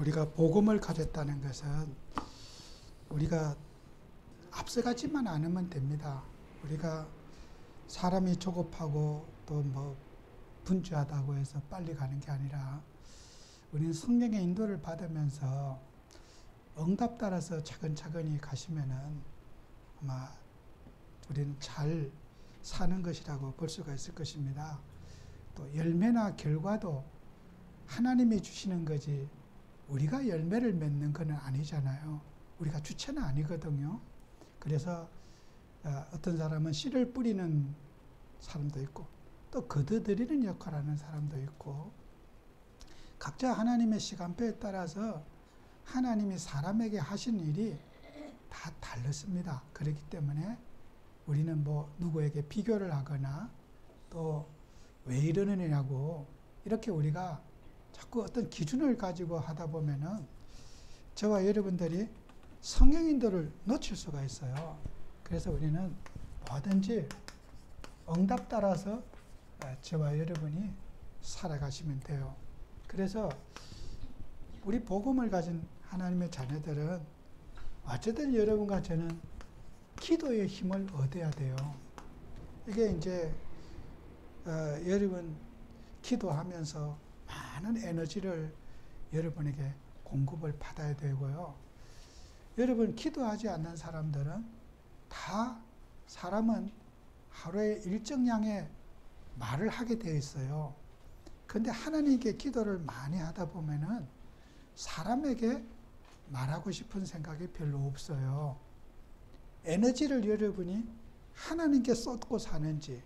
우리가 복음을 가졌다는 것은 우리가 앞서가지만 않으면 됩니다. 우리가 사람이 조급하고 또 뭐 분주하다고 해서 빨리 가는 게 아니라 우리는 성령의 인도를 받으면서 응답 따라서 차근차근히 가시면은 아마 우리는 잘 사는 것이라고 볼 수가 있을 것입니다. 또 열매나 결과도 하나님이 주시는 거지 우리가 열매를 맺는 건 아니잖아요. 우리가 주체는 아니거든요. 그래서 어떤 사람은 씨를 뿌리는 사람도 있고 또 거두드리는 역할을 하는 사람도 있고 각자 하나님의 시간표에 따라서 하나님이 사람에게 하신 일이 다 다르습니다. 그렇기 때문에 우리는 뭐 누구에게 비교를 하거나 또 왜 이러느냐고 이렇게 우리가 자꾸 어떤 기준을 가지고 하다 보면은 저와 여러분들이 성령 인도를 놓칠 수가 있어요. 그래서 우리는 뭐든지 응답 따라서 저와 여러분이 살아가시면 돼요. 그래서 우리 복음을 가진 하나님의 자녀들은 어쨌든 여러분과 저는 기도의 힘을 얻어야 돼요. 이게 이제 여러분 기도하면서 많은 에너지를 여러분에게 공급을 받아야 되고요. 여러분 기도하지 않는 사람들은 다 사람은 하루에 일정량의 말을 하게 되어 있어요. 그런데 하나님께 기도를 많이 하다 보면은 사람에게 말하고 싶은 생각이 별로 없어요. 에너지를 여러분이 하나님께 쏟고 사는지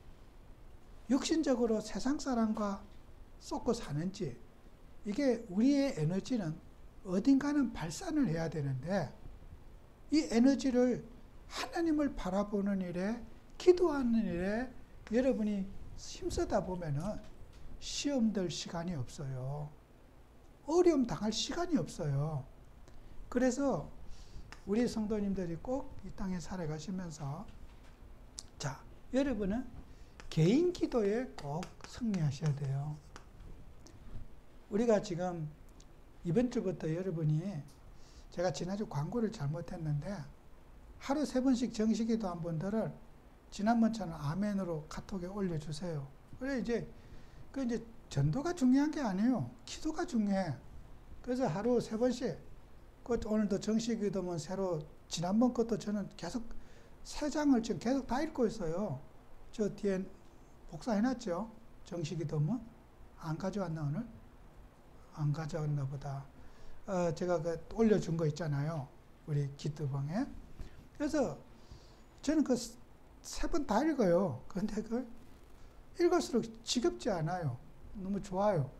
육신적으로 세상 사람과 쏟고 사는지 이게 우리의 에너지는 어딘가는 발산을 해야 되는데 이 에너지를 하나님을 바라보는 일에 기도하는 일에 여러분이 힘쓰다 보면은 시험될 시간이 없어요. 어려움 당할 시간이 없어요. 그래서 우리 성도님들이 꼭 이 땅에 살아가시면서 자, 여러분은 개인 기도에 꼭 승리하셔야 돼요. 우리가 지금 이번 주부터 여러분이 제가 지난주 광고를 잘못했는데 하루 3번씩 정식기도 한 분들은 지난번처럼 아멘으로 카톡에 올려주세요. 그래 이제 전도가 중요한 게 아니에요. 기도가 중요해. 그래서 하루 3번씩 오늘도 정식기도면 새로 지난번 것도 저는 계속 3장을 지금 계속 다 읽고 있어요. 저 뒤에 복사해놨죠. 정식기도면 안 가져왔나 오늘? 안 가져왔나 보다. 제가 올려준 거 있잖아요. 우리 기도방에. 그래서 저는 3번 다 읽어요. 그런데 읽을수록 지겹지 않아요. 너무 좋아요.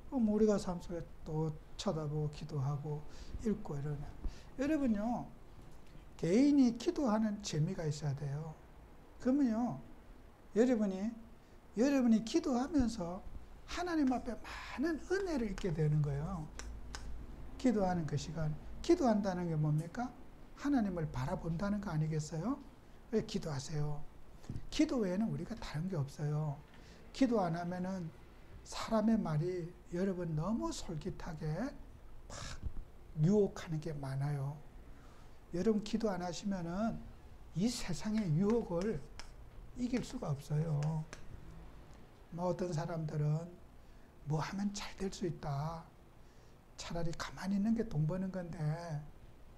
그럼 우리가 삶 속에 또 쳐다보고 기도하고 읽고 이러면 여러분요 개인이 기도하는 재미가 있어야 돼요. 그러면요 여러분이 기도하면서 하나님 앞에 많은 은혜를 잊게 되는 거예요. 기도하는 그 시간. 기도한다는 게 뭡니까? 하나님을 바라본다는 거 아니겠어요? 왜 기도하세요? 기도 외에는 우리가 다른 게 없어요. 기도 안 하면은 사람의 말이 여러분 너무 솔깃하게 막 유혹하는 게 많아요. 여러분 기도 안 하시면은 이 세상의 유혹을 이길 수가 없어요. 뭐 어떤 사람들은 뭐 하면 잘 될 수 있다. 차라리 가만히 있는 게 돈 버는 건데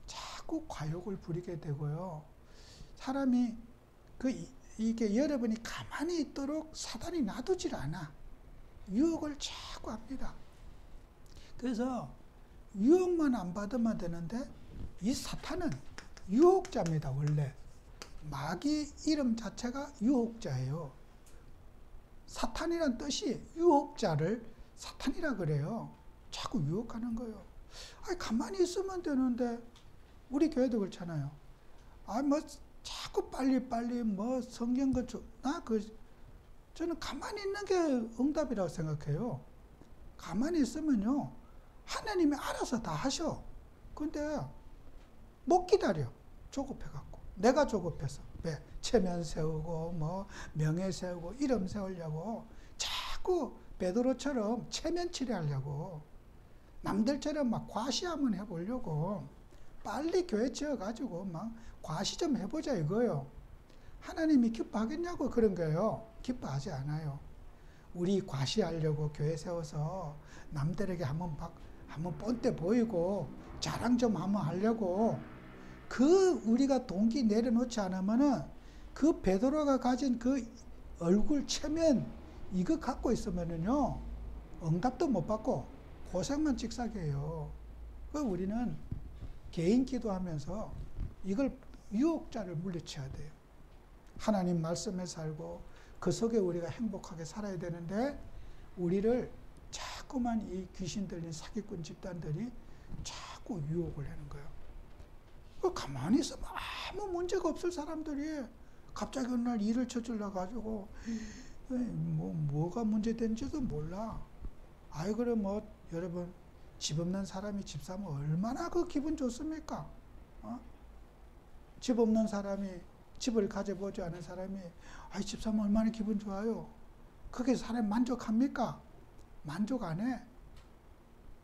자꾸 과욕을 부리게 되고요. 사람이 이게 여러분이 가만히 있도록 사단이 놔두질 않아. 유혹을 자꾸 합니다. 그래서 유혹만 안 받으면 되는데 이 사탄은 유혹자입니다. 원래 마귀 이름 자체가 유혹자예요. 사탄이란 뜻이 유혹자를 사탄이라 그래요. 자꾸 유혹하는 거예요. 아니 가만히 있으면 되는데 우리 교회도 그렇잖아요. 뭐 자꾸 빨리 뭐 성경 저는 가만히 있는 게 응답이라고 생각해요. 가만히 있으면요 하나님이 알아서 다 하셔. 근데 못 기다려. 조급해갖고. 내가 조급해서. 왜? 체면 세우고 뭐 명예 세우고 이름 세우려고 자꾸 베드로처럼 체면 치레하려고. 남들처럼 막 과시 한번 해보려고 빨리 교회 지어가지고 막 과시 좀 해보자 이거요. 하나님이 기뻐하겠냐고 그런 거예요. 기뻐하지 않아요. 우리 과시하려고 교회 세워서 남들에게 한번 뻔때 보이고 자랑 좀 한번 하려고 우리가 동기 내려놓지 않으면은 그 베드로가 가진 그 얼굴 체면 이거 갖고 있으면은요 응답도 못 받고 고생만 찍사게요. 우리는 개인 기도하면서 이걸 유혹자를 물리쳐야 돼요. 하나님 말씀에 살고 그 속에 우리가 행복하게 살아야 되는데 우리를 자꾸만 이 귀신 들린 사기꾼 집단들이 자꾸 유혹을 하는 거예요. 가만히 있으면 아무 문제가 없을 사람들이 갑자기 어느 날 일을 저질러 가지고 뭐가 문제된지도 몰라. 아이 그래 뭐 여러분 집 없는 사람이 집 사면 얼마나 그 기분 좋습니까? 집 없는 사람이 집을 가져보지 않은 사람이 아이 집 사면 얼마나 기분 좋아요. 그게 사람 만족합니까? 만족 안 해.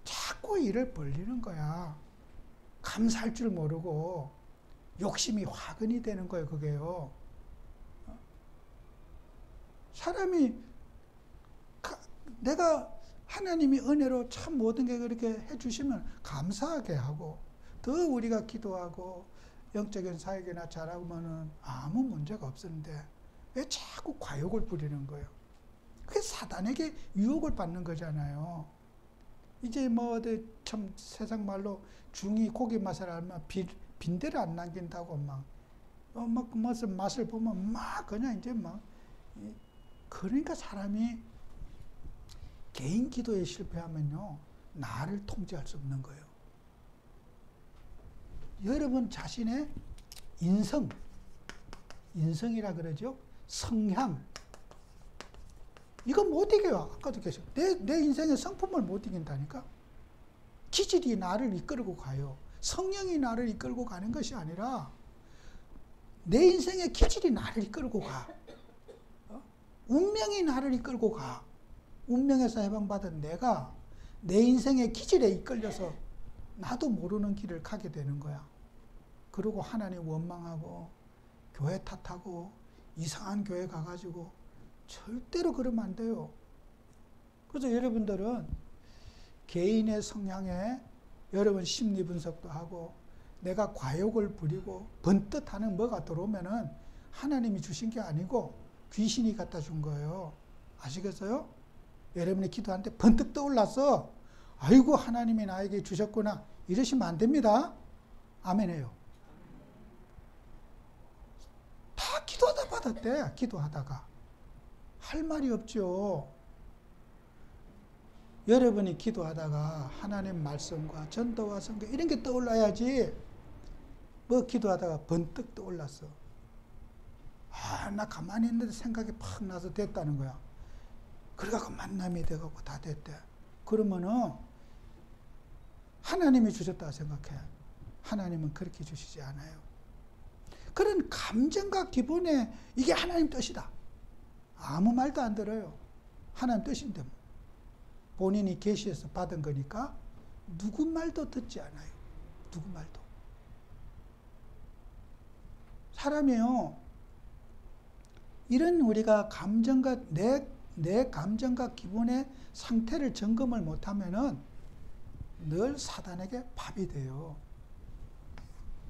자꾸 일을 벌리는 거야. 감사할 줄 모르고 욕심이 화근이 되는 거예요. 그게요. 사람이 내가 하나님이 은혜로 참 모든 게 그렇게 해주시면 감사하게 하고 더 우리가 기도하고 영적인 사역이나 잘하면은 아무 문제가 없었는데 왜 자꾸 과욕을 부리는 거예요? 그게 사단에게 유혹을 받는 거잖아요. 이제 뭐 참 세상 말로 중이 고기 맛을 알면 빈대를 안 남긴다고 막 무슨 맛을 보면 막 그냥 이제 막 그러니까 사람이 개인 기도에 실패하면요 나를 통제할 수 없는 거예요. 여러분 자신의 인성이라 그러죠. 성향 이거 못 이겨요. 아까도 계속 내 인생의 성품을 못 이긴다니까. 기질이 나를 이끌고 가요. 성령이 나를 이끌고 가는 것이 아니라 내 인생의 기질이 나를 이끌고 가. 운명이 나를 이끌고 가. 운명에서 해방받은 내가 내 인생의 기질에 이끌려서 나도 모르는 길을 가게 되는 거야. 그리고 하나님 원망하고 교회 탓하고 이상한 교회 가가지고 절대로 그러면 안 돼요. 그래서 여러분들은 개인의 성향에 여러분 심리 분석도 하고 내가 과욕을 부리고 번뜩 하는 뭐가 들어오면은 하나님이 주신 게 아니고 귀신이 갖다 준 거예요. 아시겠어요? 여러분이 기도하는데 번뜩 떠올랐어. 아이고 하나님이 나에게 주셨구나. 이러시면 안 됩니다. 아멘 해요. 다 기도하다 받았대. 기도하다가. 할 말이 없죠. 여러분이 기도하다가 하나님 말씀과 전도와 선교 이런 게 떠올라야지. 뭐 기도하다가 번뜩 떠올랐어. 나 가만히 있는데 생각이 팍 나서 됐다는 거야. 그래갖고 만남이 돼갖고 다 됐대. 그러면은 하나님이 주셨다 생각해. 하나님은 그렇게 주시지 않아요. 그런 감정과 기분에 이게 하나님 뜻이다. 아무 말도 안 들어요. 하나님 뜻인데 뭐. 본인이 계시에서 받은 거니까 누구 말도 듣지 않아요. 누구 말도. 사람이요. 이런 우리가 감정과 내 감정과 기분의 상태를 점검을 못하면은 늘 사단에게 밥이 돼요.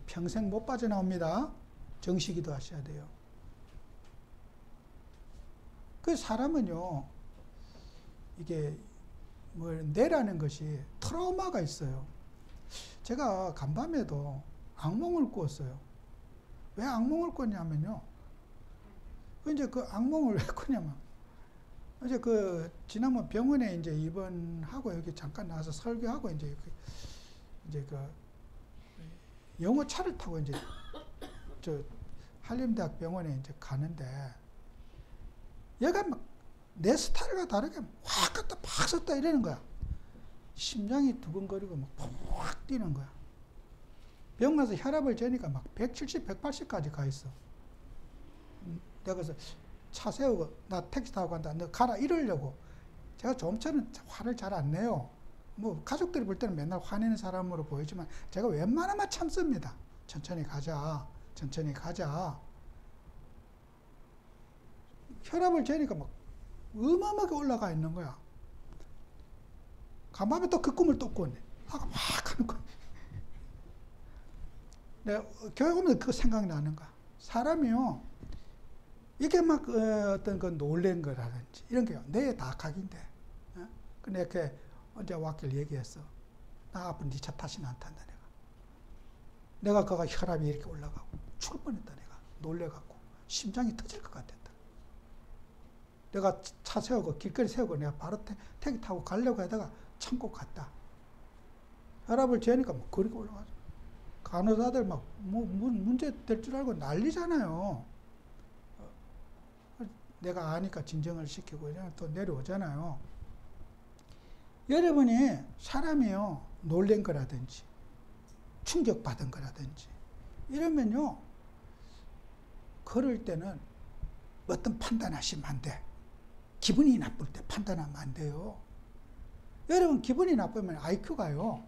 평생 못 빠져나옵니다. 정시기도 하셔야 돼요. 그 사람은요, 이게 뭐 뇌라는 것이 트라우마가 있어요. 제가 간밤에도 악몽을 꾸었어요. 왜 악몽을 꿨냐면요. 이제 그 악몽을 왜 꿨냐면, 이제 지난번 병원에 이제 입원하고 여기 잠깐 나와서 설교하고 이제 영어 차를 타고 이제 한림대학 병원에 이제 가는데 얘가 막 내 스타일과 다르게 확 갔다 팍 섰다 이러는 거야. 심장이 두근거리고 막 팍 뛰는 거야. 병 가서 혈압을 재니까 막 170, 180까지 가 있어. 내가 그래서 차 세우고 나 택시 타고 간다. 너 가라 이러려고. 제가 좀 전에 화를 잘 안 내요. 뭐 가족들이 볼 때는 맨날 화내는 사람으로 보이지만 제가 웬만하면 참습니다. 천천히 가자. 천천히 가자. 혈압을 재니까 막 어마어마하게 올라가 있는 거야. 간밤에 또 그 꿈을 또 꿨네. 아까 막 하는 거야. 내가 교회 오면 그 생각이 나는 거야. 사람이요. 이게 막 어떤 그 놀란 거라든지 이런 게요. 내 다 각인데. 근데 이렇게 언제 왔길 얘기했어. 나 앞으로 네 차 다시는 안 탄다 내가 그가 혈압이 이렇게 올라가고 죽을 뻔했다 내가. 놀래갖고 심장이 터질 것 같았다. 내가 차 세우고 길거리 세우고 내가 바로 택시 타고 가려고 하다가 참고 갔다. 혈압을 재니까 뭐 그렇게 올라가죠. 간호사들 막 문제 될 줄 알고 난리잖아요. 내가 아니까 진정을 시키고 또 내려오잖아요. 여러분이 사람이요 놀란 거라든지 충격받은 거라든지 이러면요 그럴 때는 어떤 판단하시면 안 돼. 기분이 나쁠 때 판단하면 안 돼요. 여러분 기분이 나쁘면 IQ가요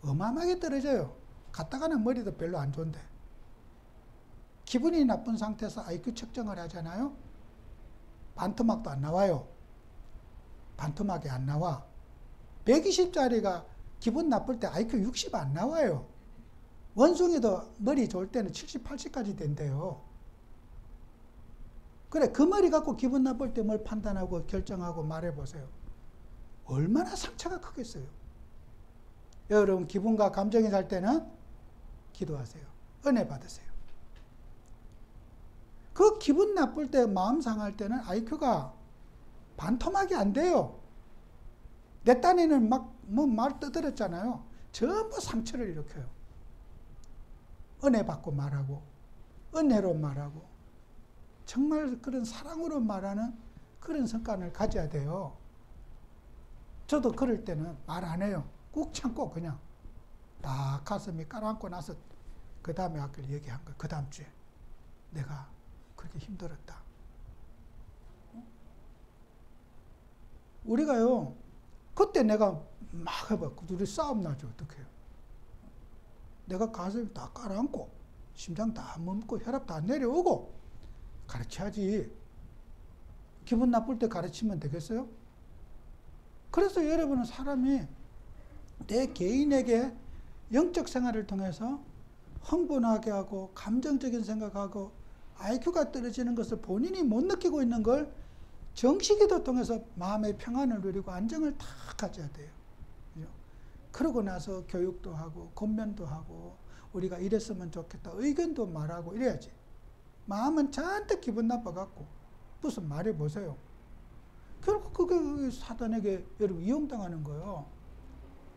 어마어마하게 떨어져요. 갔다가는 머리도 별로 안 좋은데 기분이 나쁜 상태에서 IQ 측정을 하잖아요. 반토막도 안 나와요. 반토막이 안 나와. 120짜리가 기분 나쁠 때 IQ 60 안 나와요. 원숭이도 머리 좋을 때는 70, 80까지 된대요. 그래 그 머리 갖고 기분 나쁠 때 뭘 판단하고 결정하고 말해보세요. 얼마나 상처가 크겠어요. 여러분 기분과 감정이 살 때는 기도하세요. 은혜 받으세요. 그 기분 나쁠 때 마음 상할 때는 IQ가 반토막이 안 돼요. 내 딴에는 막 뭐 말 떠들었잖아요. 전부 상처를 일으켜요. 은혜 받고 말하고 은혜로 말하고 정말 그런 사랑으로 말하는 그런 습관을 가져야 돼요. 저도 그럴 때는 말 안 해요. 꾹 참고 그냥 딱 가슴이 깔아앉고 나서 그 다음에 아까 얘기한 거 그 다음 주에 내가 그렇게 힘들었다. 우리가요 그때 내가 막 해봐. 둘이 싸움 나죠. 어떡해요. 내가 가슴이 다 깔아앉고 심장 다 멈고 혈압 다 내려오고 가르쳐야지. 기분 나쁠 때 가르치면 되겠어요? 그래서 여러분은 사람이 내 개인에게 영적 생활을 통해서 흥분하게 하고 감정적인 생각하고 IQ가 떨어지는 것을 본인이 못 느끼고 있는 걸 정식기도 통해서 마음의 평안을 누리고 안정을 다 가져야 돼요. 그러고 나서 교육도 하고 권면도 하고 우리가 이랬으면 좋겠다 의견도 말하고 이래야지. 마음은 잔뜩 기분 나빠갖고 무슨 말해보세요. 결국 그게 사단에게 여러분 이용당하는 거예요.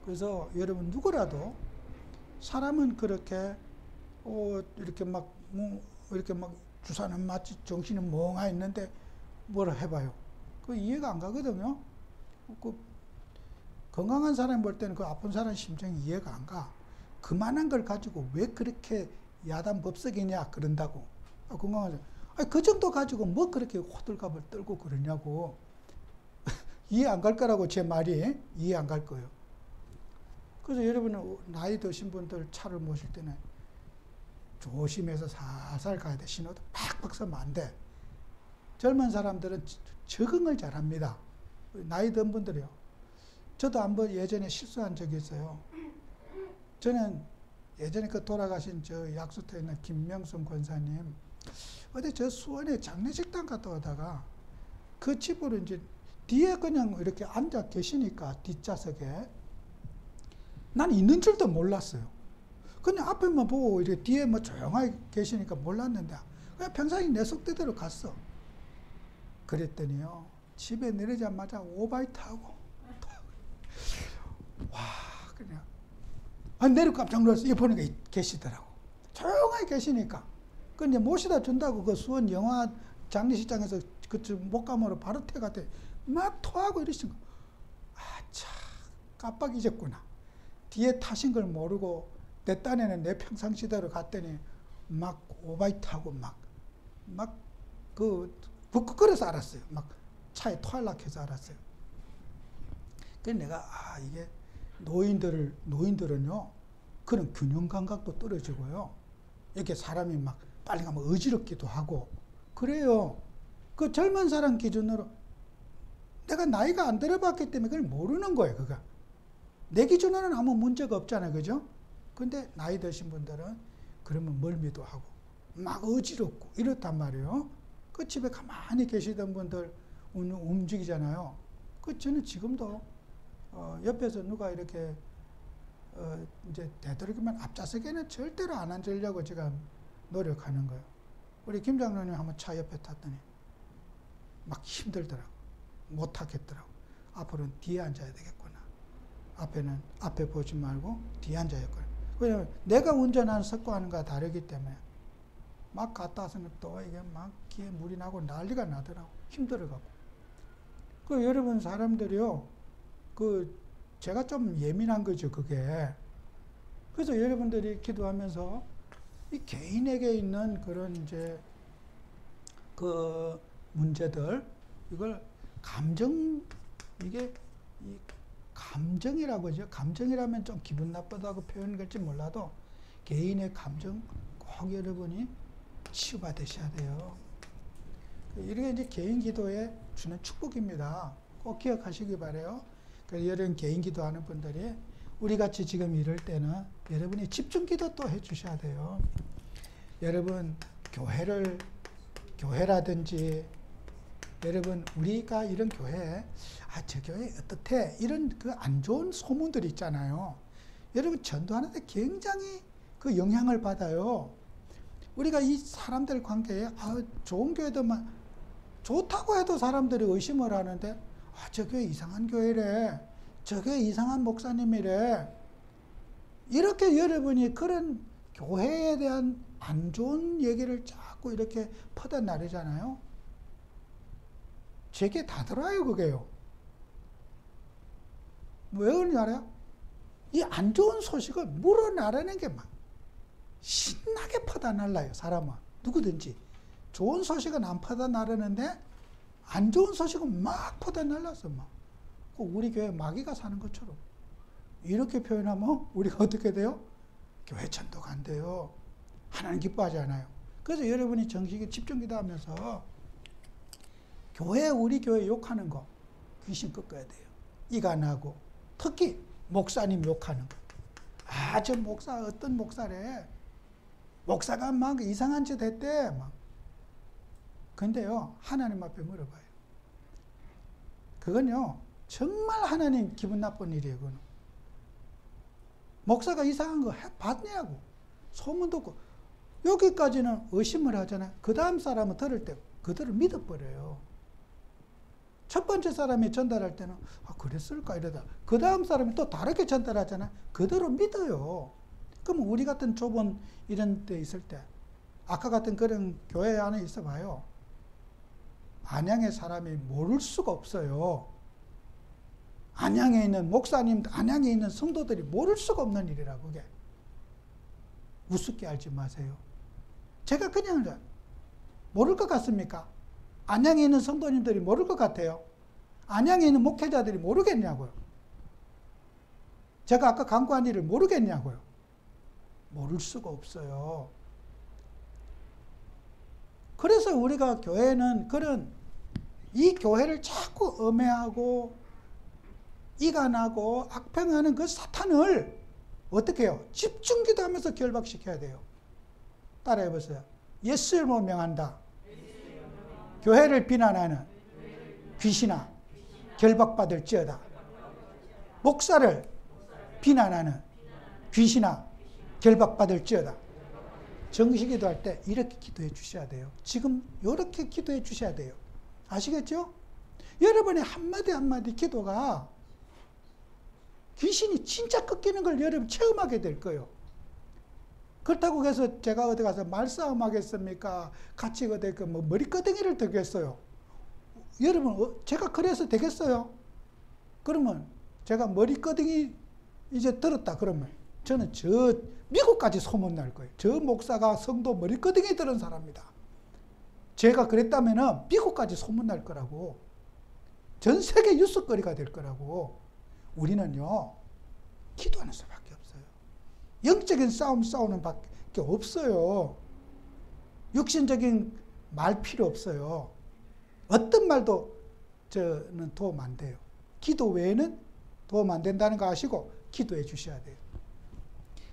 그래서 여러분 누구라도 사람은 그렇게 이렇게 막 주사는 마치 정신은 멍하 있는데 뭐라 해봐요. 그 이해가 안 가거든요. 그 건강한 사람 볼 때는 그 아픈 사람 심정이 이해가 안 가. 그만한 걸 가지고 왜 그렇게 야단법석이냐 그런다고. 건강한 사람. 아니, 그 정도 가지고 뭐 그렇게 호들갑을 떨고 그러냐고. 이해 안 갈 거라고 제 말이 이해 안 갈 거예요. 그래서 여러분은 나이 드신 분들 차를 모실 때는 조심해서 살살 가야 돼. 신호도 팍팍 서면 안 돼. 젊은 사람들은 적응을 잘합니다. 나이 든 분들이요. 저도 한번 예전에 실수한 적이 있어요. 저는 예전에 그 돌아가신 저 약수터에 있는 김명순 권사님 어디 저 수원에 장례식당 갔다 오다가 그 집으로 이제 뒤에 그냥 이렇게 앉아 계시니까 뒷좌석에 난 있는 줄도 몰랐어요. 그냥 앞에만 보고 이렇게 뒤에 뭐 조용하게 계시니까 몰랐는데 그냥 평상시 내 속대대로 갔어. 그랬더니요 집에 내리자마자 오바이 타고 와 그냥 내리고 깜짝 놀라서 이거 보니까 계시더라고. 조용하게 계시니까 그 이제 모시다 준다고 그 수원 영화 장례식장에서 그쪽 목감으로 바로 태가대 막 토하고 이러신 거. 아차 깜빡 잊었구나. 뒤에 타신 걸 모르고 내 딴에는 내 평상시대로 갔더니 막 오바이 타고 막 그 벅벅거려서 알았어요. 막 차에 토하려고 해서 알았어요. 그래서 내가 이게 노인들은요, 그런 균형 감각도 떨어지고요. 이렇게 사람이 막 빨리 가면 어지럽기도 하고, 그래요. 그 젊은 사람 기준으로 내가 나이가 안 들어봤기 때문에 그걸 모르는 거예요, 그거. 내 기준으로는 아무 문제가 없잖아요, 그죠? 근데 나이 드신 분들은 그러면 멀미도 하고, 막 어지럽고, 이렇단 말이에요. 그 집에 가만히 계시던 분들 움직이잖아요. 그 저는 지금도 옆에서 누가 이렇게 이제 되도록이면 앞좌석에는 절대로 안 앉으려고 제가 노력하는 거예요. 우리 김 장로님 한번 차 옆에 탔더니 막 힘들더라고. 못 타겠더라고. 앞으로는 뒤에 앉아야 되겠구나. 앞에 보지 말고 뒤에 앉아야겠구나. 왜냐면 내가 운전하는 습관과 다르기 때문에 막 갔다 와서는 또 이게 막 귀에 물이 나고 난리가 나더라고. 힘들어가고. 그 여러분 사람들이요, 제가 좀 예민한 거죠, 그게. 그래서 여러분들이 기도하면서 이 개인에게 있는 그런 이제 그 문제들, 이걸 이게 이 감정이라고 하죠. 감정이라면 좀 기분 나쁘다고 표현할지 몰라도 개인의 감정 꼭 여러분이 치유받으셔야 돼요. 이게 이제 개인 기도에 주는 축복입니다. 꼭 기억하시기 바라요. 그래서 여러분 개인 기도하는 분들이 우리 같이 지금 이럴 때는 여러분이 집중 기도 또 해주셔야 돼요. 여러분 교회라든지 여러분 우리가 이런 교회 저 교회 어떻대 이런 그 안 좋은 소문들 있잖아요. 여러분 전도하는데 굉장히 그 영향을 받아요. 우리가 이 사람들 관계에 좋은 교회도만 좋다고 해도 사람들이 의심을 하는데 저 교회 이상한 교회래, 저 교회 이상한 목사님이래, 이렇게 여러분이 그런 교회에 대한 안 좋은 얘기를 자꾸 이렇게 퍼져나르잖아요. 제게 다 들어와요, 그게요. 왜 그런지 알아요? 이 안 좋은 소식을 물어나르는 게 막 신나게 퍼져날라요, 사람은. 누구든지. 좋은 소식은 안 퍼져나르는데 안 좋은 소식은 막 퍼져날라서 막. 우리 교회 마귀가 사는 것처럼. 이렇게 표현하면 우리가 어떻게 돼요? 교회 전도가 안 돼요. 하나님 기뻐하지 않아요. 그래서 여러분이 정식에 집중 기도하면서 우리 교회 욕하는 거 귀신 꺾어야 돼요. 이간하고 특히 목사님 욕하는 거. 저 목사 어떤 목사래. 목사가 막 이상한 짓 했대. 막. 근데요, 하나님 앞에 물어봐요. 그건요, 정말 하나님 기분 나쁜 일이에요, 그거는. 목사가 이상한 거 봤냐고. 소문 듣고. 여기까지는 의심을 하잖아요. 그 다음 사람은 들을 때 그들을 믿어버려요. 첫 번째 사람이 전달할 때는 그랬을까 이러다. 그 다음 사람이 또 다르게 전달하잖아요. 그대로 믿어요. 그럼 우리 같은 좁은 이런 데 있을 때 아까 같은 그런 교회 안에 있어 봐요. 안양의 사람이 모를 수가 없어요. 안양에 있는 목사님, 안양에 있는 성도들이 모를 수가 없는 일이라 그게. 우습게 알지 마세요. 제가 그냥 모를 것 같습니까? 안양에 있는 성도님들이 모를 것 같아요. 안양에 있는 목회자들이 모르겠냐고요. 제가 아까 강구한 일을 모르겠냐고요. 모를 수가 없어요. 그래서 우리가 교회는 이 교회를 자꾸 엄해하고 이간하고 악평하는 그 사탄을 어떻게 해요? 집중 기도하면서 결박시켜야 돼요. 따라해 보세요. 예수를 명한다. 교회를 비난하는 귀신아 결박받을지어다. 목사를 비난하는 귀신아 결박받을지어다. 정식 기도할 때 이렇게 기도해 주셔야 돼요. 지금 이렇게 기도해 주셔야 돼요. 아시겠죠? 여러분의 한마디 한마디 기도가 귀신이 진짜 꺾이는 걸 여러분 체험하게 될 거예요. 그렇다고 해서 제가 어디 가서 말싸움 하겠습니까? 같이 어디 머리끄댕이를 들겠어요. 여러분, 제가 그래서 되겠어요? 그러면 제가 머리끄댕이 이제 들었다 그러면 저는 미국까지 소문날 거예요. 저 목사가 성도 머리끄댕이 들은 사람이다. 제가 그랬다면 미국까지 소문날 거라고. 전 세계 뉴스거리가 될 거라고. 우리는요, 기도하는 수밖에 없어요. 영적인 싸움 싸우는 밖에 없어요. 육신적인 말 필요 없어요. 어떤 말도 저는 도움 안 돼요. 기도 외에는 도움 안 된다는 거 아시고 기도해 주셔야 돼요.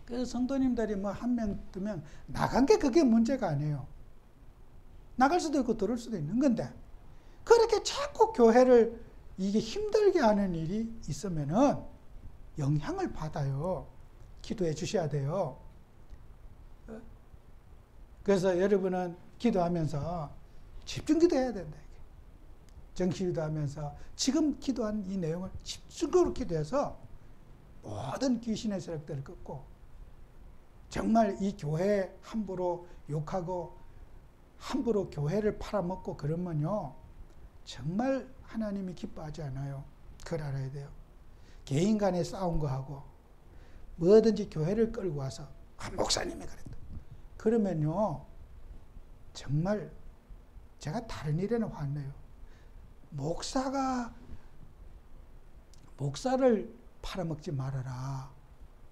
그래서 성도님들이 뭐 한 명 두면 나간 게 그게 문제가 아니에요. 나갈 수도 있고 들을 수도 있는 건데 그렇게 자꾸 교회를 이게 힘들게 하는 일이 있으면은 영향을 받아요. 기도해 주셔야 돼요. 그래서 여러분은 기도하면서 집중 기도해야 된다. 정신 기도하면서 지금 기도한 이 내용을 집중적으로 기도해서 모든 귀신의 세력들을 끊고 정말 이 교회 함부로 욕하고 함부로 교회를 팔아먹고 그러면요 정말 하나님이 기뻐하지 않아요. 그걸 알아야 돼요. 개인 간의 싸운 거하고 뭐든지 교회를 끌고 와서 목사님이 그랬다. 그러면요 정말 제가 다른 일에는 화내요. 목사를 팔아먹지 말아라.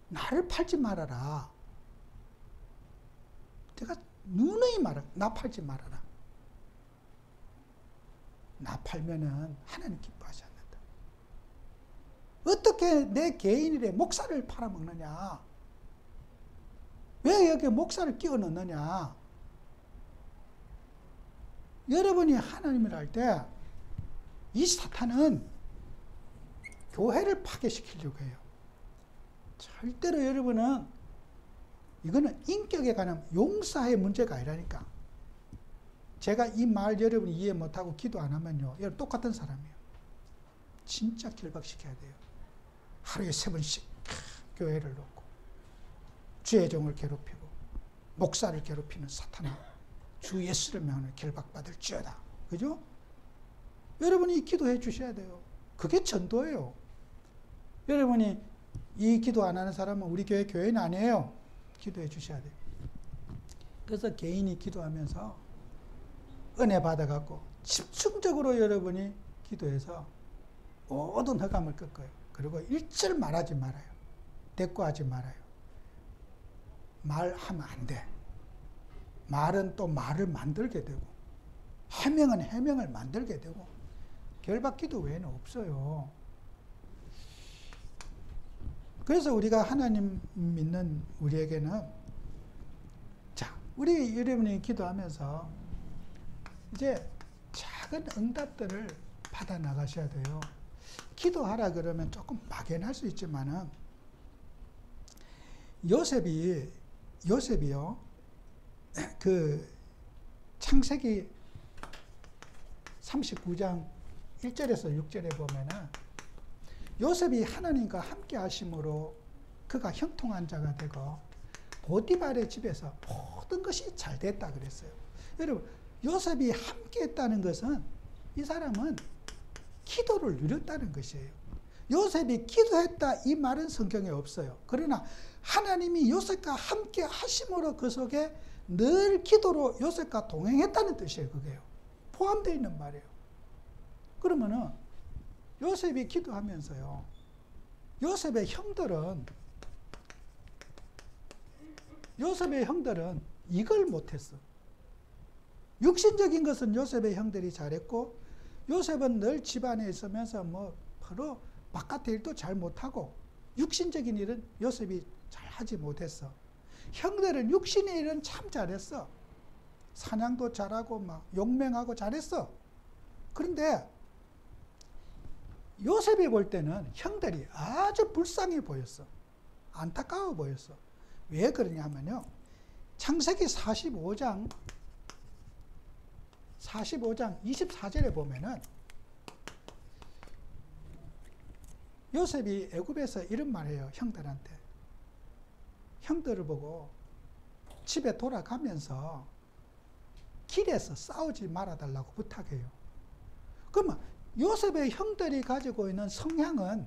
나를 팔지 말아라. 제가 누누이 말해. 나 팔지 말아라. 나 팔면은 하나님 기뻐하지 않는다. 어떻게 내 개인일에 목사를 팔아먹느냐? 왜 여기 목사를 끼워 넣느냐? 여러분이 하나님을 할 때 이 사탄은 교회를 파괴시키려고 해요. 절대로 여러분은 이거는 인격에 관한 용사의 문제가 아니라니까. 제가 이 말 여러분이 이해 못하고 기도 안 하면요. 여러분 똑같은 사람이에요. 진짜 결박시켜야 돼요. 하루에 3번씩 교회를 놓고 주의 종을 괴롭히고 목사를 괴롭히는 사탄아 주 예수를 명하는 결박받을지어다. 그죠? 여러분이 기도해 주셔야 돼요. 그게 전도예요. 여러분이 이 기도 안 하는 사람은 우리 교회 교인 아니에요. 기도해 주셔야 돼요. 그래서 개인이 기도하면서 은혜 받아갖고 집중적으로 여러분이 기도해서 모든 흑암을 꺾어요. 그리고 일절 말하지 말아요. 대꾸하지 말아요. 말하면 안 돼. 말은 또 말을 만들게 되고 해명은 해명을 만들게 되고 결박기도 외에는 없어요. 그래서 우리가 하나님 믿는 우리에게는 자, 우리 여러분이 기도하면서 이제 작은 응답들을 받아 나가셔야 돼요. 기도하라 그러면 조금 막연할 수 있지만은 요셉이요. 그 창세기 39장 1절에서 6절에 보면은 요셉이 하나님과 함께 하심으로 그가 형통한 자가 되고 보디발의 집에서 모든 것이 잘 됐다 그랬어요. 여러분, 요셉이 함께 했다는 것은 이 사람은 기도를 누렸다는 것이에요. 요셉이 기도했다 이 말은 성경에 없어요. 그러나 하나님이 요셉과 함께 하심으로 그 속에 늘 기도로 요셉과 동행했다는 뜻이에요. 그게요. 포함되어 있는 말이에요. 그러면은 요셉이 기도하면서요. 요셉의 형들은 이걸 못했어. 육신적인 것은 요셉의 형들이 잘했고 요셉은 늘 집안에 있으면서 뭐 바로 바깥의 일도 잘 못하고 육신적인 일은 요셉이 잘 하지 못했어. 형들은 육신의 일은 참 잘했어. 사냥도 잘하고 막 용맹하고 잘했어. 그런데 요셉이 볼 때는 형들이 아주 불쌍해 보였어. 안타까워 보였어. 왜 그러냐면요. 창세기 45장 24절에 보면은 요셉이 애굽에서 이런 말해요. 형들한테. 형들을 보고 집에 돌아가면서 길에서 싸우지 말아달라고 부탁해요. 그러면 요셉의 형들이 가지고 있는 성향은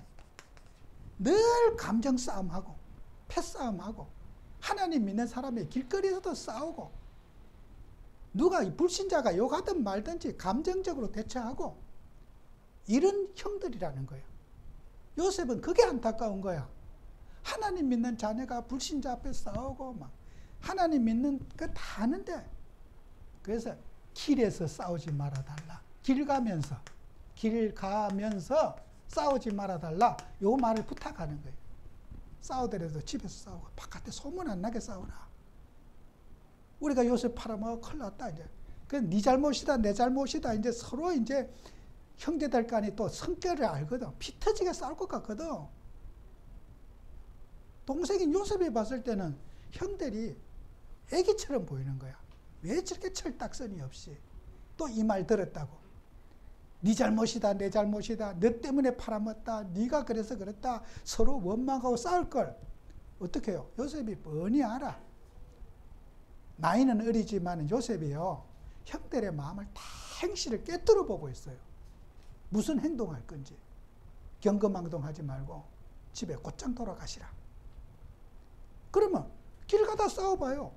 늘 감정 싸움하고 패싸움하고 하나님 믿는 사람의 길거리에서도 싸우고 누가 불신자가 욕하든 말든지 감정적으로 대처하고 이런 형들이라는 거예요. 요셉은 그게 안타까운 거야. 하나님 믿는 자녀가 불신자 앞에 싸우고 막 하나님 믿는 거 다 하는데, 그래서 길에서 싸우지 말아달라. 길 가면서 싸우지 말아달라. 요 말을 부탁하는 거예요. 싸우더라도 집에서 싸우고 바깥에 소문 안 나게 싸우라. 우리가 요새 팔아먹어 큰일 났다 이제. 그 네 잘못이다 내 잘못이다 이제 서로 이제 형제들 간에 또 성격을 알거든. 피 터지게 싸울 것 같거든. 동생인 요셉이 봤을 때는 형들이 애기처럼 보이는 거야. 왜 저렇게 철딱서니 없이 또 이 말 들었다고. 네 잘못이다 내 잘못이다 너 때문에 팔아먹었다 네가 그래서 그랬다 서로 원망하고 싸울 걸 어떻게 해요? 요셉이 뻔히 알아. 나이는 어리지만 요셉이요 형들의 마음을 다 행실을 꿰뚫어 보고 있어요. 무슨 행동할 건지. 경거망동하지 말고 집에 곧장 돌아가시라. 그러면 길 가다 싸워봐요.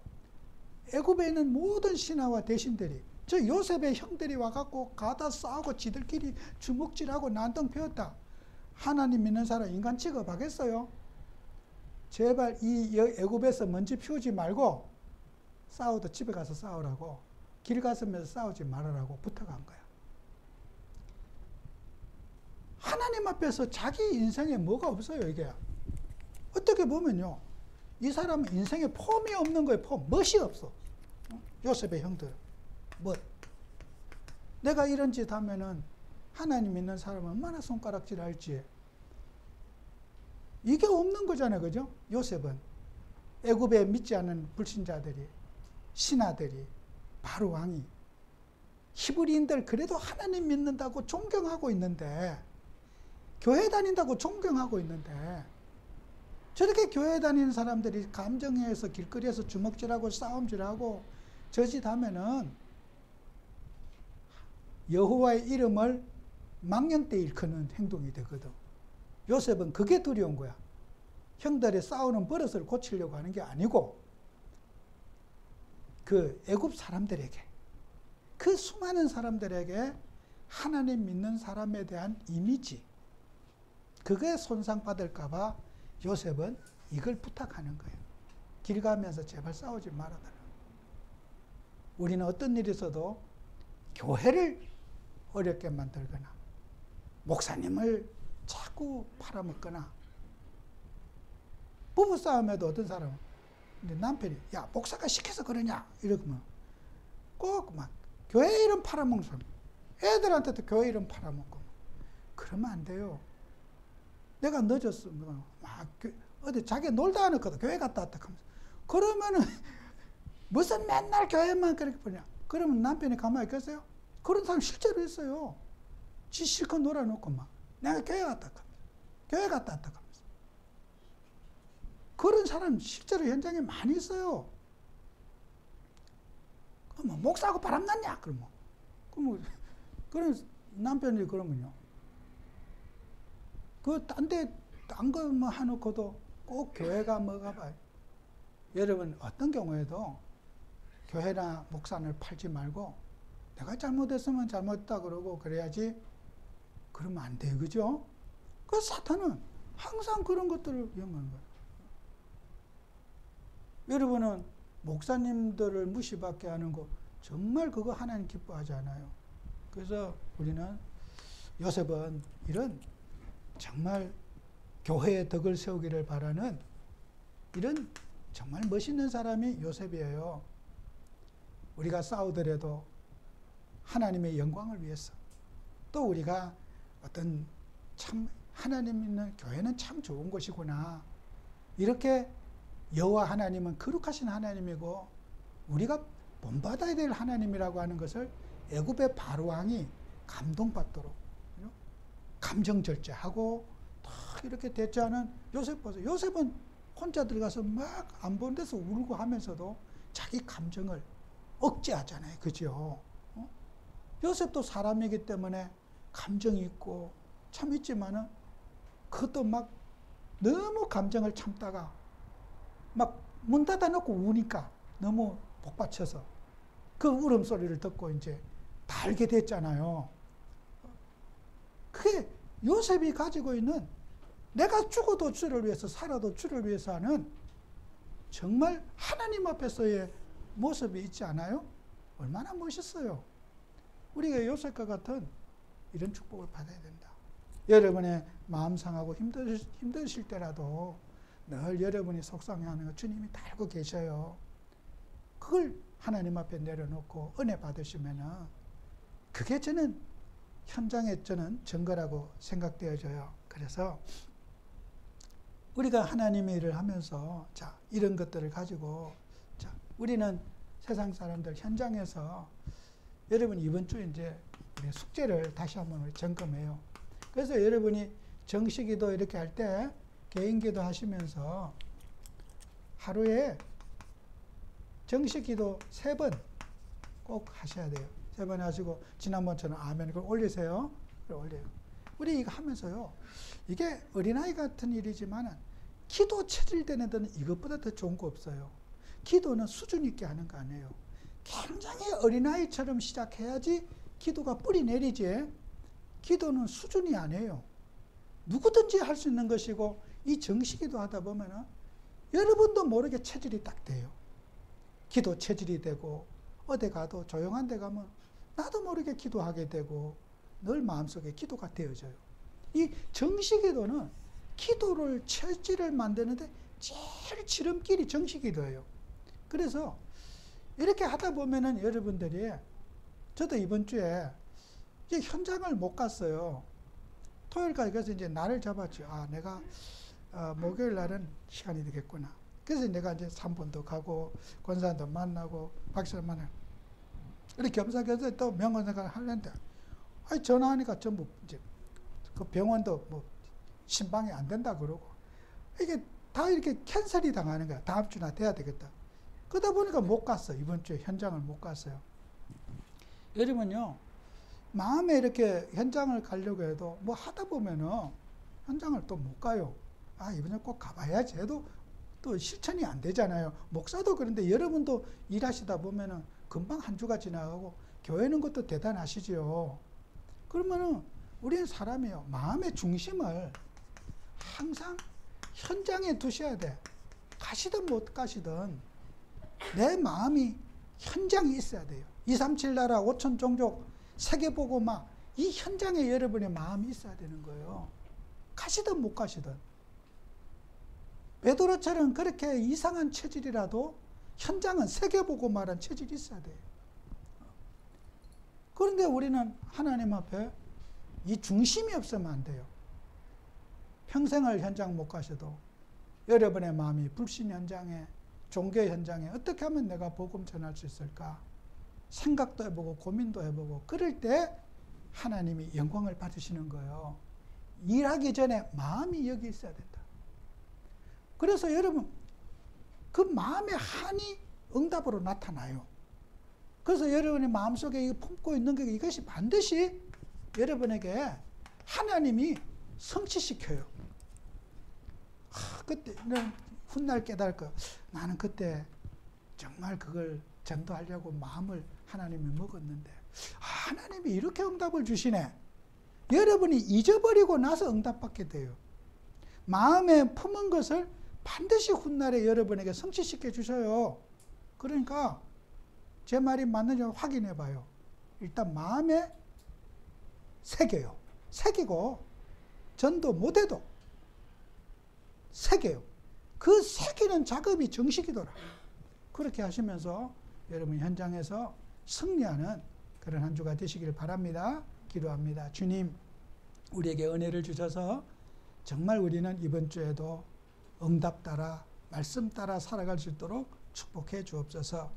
애굽에 있는 모든 신하와 대신들이 저 요셉의 형들이 와갖고 가다 싸우고 지들끼리 주먹질하고 난동 피웠다. 하나님 믿는 사람 인간 취급하겠어요? 제발 이 애굽에서 먼지 피우지 말고 싸워도 집에 가서 싸우라고, 길 가서면서 싸우지 말아라고 부탁한 거야. 하나님 앞에서 자기 인생에 뭐가 없어요, 이게. 어떻게 보면요, 이 사람은 인생에 폼이 없는 거예요. 멋이 없어. 요셉의 형들. 멋. 내가 이런 짓 하면은 하나님 믿는 사람은 얼마나 손가락질 할지. 이게 없는 거잖아요, 그죠? 요셉은. 애굽에 믿지 않는 불신자들이, 신하들이, 바로 왕이, 히브리인들 그래도 하나님 믿는다고 존경하고 있는데, 교회 다닌다고 존경하고 있는데, 저렇게 교회 다니는 사람들이 감정에서 길거리에서 주먹질하고 싸움질하고 저 짓 하면은 여호와의 이름을 망령되이 일컫는 행동이 되거든. 요셉은 그게 두려운 거야. 형들의 싸우는 버릇을 고치려고 하는 게 아니고 그 애굽 사람들에게, 그 수많은 사람들에게 하나님 믿는 사람에 대한 이미지, 그게 손상받을까 봐 요셉은 이걸 부탁하는 거예요. 길 가면서 제발 싸우지 말아달라. 우리는 어떤 일이 있어도 교회를 어렵게 만들거나 목사님을 자꾸 팔아먹거나, 부부싸움에도 어떤 사람은 남편이 야 목사가 시켜서 그러냐 이러면 꼭 막 교회 이름 팔아먹는 사람, 애들한테도 교회 이름 팔아먹고 그러면 안 돼요. 내가 늦었으면 막 어디 자기 놀다 왔거든. 교회 갔다 왔다 하면서. 그러면은 무슨 맨날 교회만 그렇게 보냐. 그러면 남편이 가만히 있겠어요? 그런 사람 실제로 있어요. 지 실컷 놀아놓고 막 내가 교회 갔다 왔다 하면서. 교회 갔다 왔다 하면서. 그런 사람 실제로 현장에 많이 있어요. 그러면 목사하고 바람났냐? 그러면 남편이 그러면요. 딴 거 뭐 해놓고도 꼭 교회가 뭐가 봐요. 여러분, 어떤 경우에도 교회나 목사를 팔지 말고 내가 잘못했으면 잘못했다 그러고 그래야지. 그러면 안 돼요. 그죠? 그 사탄은 항상 그런 것들을 이용하는 거예요. 여러분은 목사님들을 무시받게 하는 거 정말 그거 하나님 기뻐하지 않아요. 그래서 우리는 요셉은 이런 정말 교회의 덕을 세우기를 바라는 이런 정말 멋있는 사람이 요셉이에요. 우리가 싸우더라도 하나님의 영광을 위해서, 또 우리가 어떤 참 하나님 있는 교회는 참 좋은 곳이구나, 이렇게 여호와 하나님은 거룩하신 하나님이고 우리가 본받아야 될 하나님이라고 하는 것을 애굽의 바로 왕이 감동받도록 감정 절제하고 딱 이렇게 대처하는 요셉 보세요. 요셉은 혼자 들어가서 막 안 본 데서 울고 하면서도 자기 감정을 억제하잖아요. 그죠? 요셉도 사람이기 때문에 감정이 있고 참 있지만은 그것도 막 너무 감정을 참다가 막 문 닫아놓고 우니까 너무 복받쳐서 그 울음소리를 듣고 이제 다 알게 됐잖아요. 그게 요셉이 가지고 있는 내가 죽어도 주를 위해서 살아도 주를 위해서 하는 정말 하나님 앞에서의 모습이 있지 않아요? 얼마나 멋있어요. 우리가 요셉과 같은 이런 축복을 받아야 된다. 여러분의 마음 상하고 힘드실 때라도 늘 여러분이 속상해하는 거 주님이 다 알고 계셔요. 그걸 하나님 앞에 내려놓고 은혜 받으시면은 그게 저는 현장의 증거라고 생각되어져요. 그래서 우리가 하나님의 일을 하면서 자, 이런 것들을 가지고 자, 우리는 세상 사람들 현장에서 여러분 이번 주에 이제 우리 숙제를 다시 한번 점검해요. 그래서 여러분이 정식기도 이렇게 할 때 개인기도 하시면서 하루에 정식기도 3번 꼭 하셔야 돼요. 3번 하시고 지난번처럼 아멘 그걸 올리세요. 그걸 올려요. 우리 이거 하면서요. 이게 어린아이 같은 일이지만 기도 체질되는 데는 이것보다 더 좋은 거 없어요. 기도는 수준 있게 하는 거 아니에요. 굉장히 어린아이처럼 시작해야지 기도가 뿌리 내리지. 기도는 수준이 아니에요. 누구든지 할 수 있는 것이고 이 정식기도 하다 보면은 여러분도 모르게 체질이 딱 돼요. 기도 체질이 되고 어디 가도 조용한 데 가면 나도 모르게 기도하게 되고 늘 마음속에 기도가 되어져요. 이 정식기도는 기도를 체질을 만드는데 제일 지름길이 정식기도예요. 그래서 이렇게 하다 보면은 여러분들이 저도 이번 주에 이제 현장을 못 갔어요. 토요일까지 그래서 이제 날을 잡았죠. 아, 내가 목요일 날은 시간이 되겠구나. 그래서 내가 이제 3번도 가고 권사님도 만나고 박사님 만나고 이렇게 겸사겸사 또 명언생활을 하려는데 아니 전화하니까 전부 이제 그 병원도 뭐 신방이 안 된다 그러고 이게 다 이렇게 캔슬이 당하는 거야. 다음 주나 돼야 되겠다. 그러다 보니까 못 갔어. 이번 주에 현장을 못 갔어요. 여러분요. 마음에 이렇게 현장을 가려고 해도 뭐 하다 보면은 현장을 또 못 가요. 아, 이번에 꼭 가봐야지 해도 또 실천이 안 되잖아요. 목사도 그런데 여러분도 일하시다 보면은 금방 한 주가 지나가고 교회는 것도 대단하시죠. 그러면은 우리는 사람이요. 마음의 중심을 항상 현장에 두셔야 돼. 가시든 못 가시든 내 마음이 현장에 있어야 돼요. 237 나라 5천 종족 세계보고 막 이 현장에 여러분의 마음이 있어야 되는 거예요. 가시든 못 가시든. 베드로처럼 그렇게 이상한 체질이라도 현장은 세계보고 말한 체질이 있어야 돼요. 그런데 우리는 하나님 앞에 이 중심이 없으면 안 돼요. 평생을 현장 못 가셔도 여러분의 마음이 불신 현장에 종교 현장에 어떻게 하면 내가 복음 전할 수 있을까? 생각도 해보고 고민도 해보고 그럴 때 하나님이 영광을 받으시는 거예요. 일하기 전에 마음이 여기 있어야 된다. 그래서 여러분 그 마음의 한이 응답으로 나타나요. 그래서 여러분의 마음속에 품고 있는 게 이것이 반드시 여러분에게 하나님이 성취시켜요. 그때는 훗날 깨달을 거. 나는 그때 정말 그걸 전도하려고 마음을 하나님이 먹었는데 하나님이 이렇게 응답을 주시네. 여러분이 잊어버리고 나서 응답받게 돼요. 마음에 품은 것을 반드시 훗날에 여러분에게 성취시켜 주셔요. 그러니까 제 말이 맞는지 확인해 봐요. 일단 마음에 새겨요. 새기고 전도 못해도 새겨요. 그 새기는 작업이 정식이더라. 그렇게 하시면서 여러분 현장에서 승리하는 그런 한 주가 되시길 바랍니다. 기도합니다. 주님, 우리에게 은혜를 주셔서 정말 우리는 이번 주에도 응답 따라 말씀 따라 살아갈 수 있도록 축복해 주옵소서.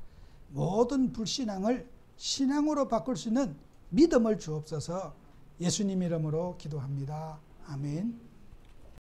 모든 불신앙을 신앙으로 바꿀 수 있는 믿음을 주옵소서. 예수님 이름으로 기도합니다. 아멘.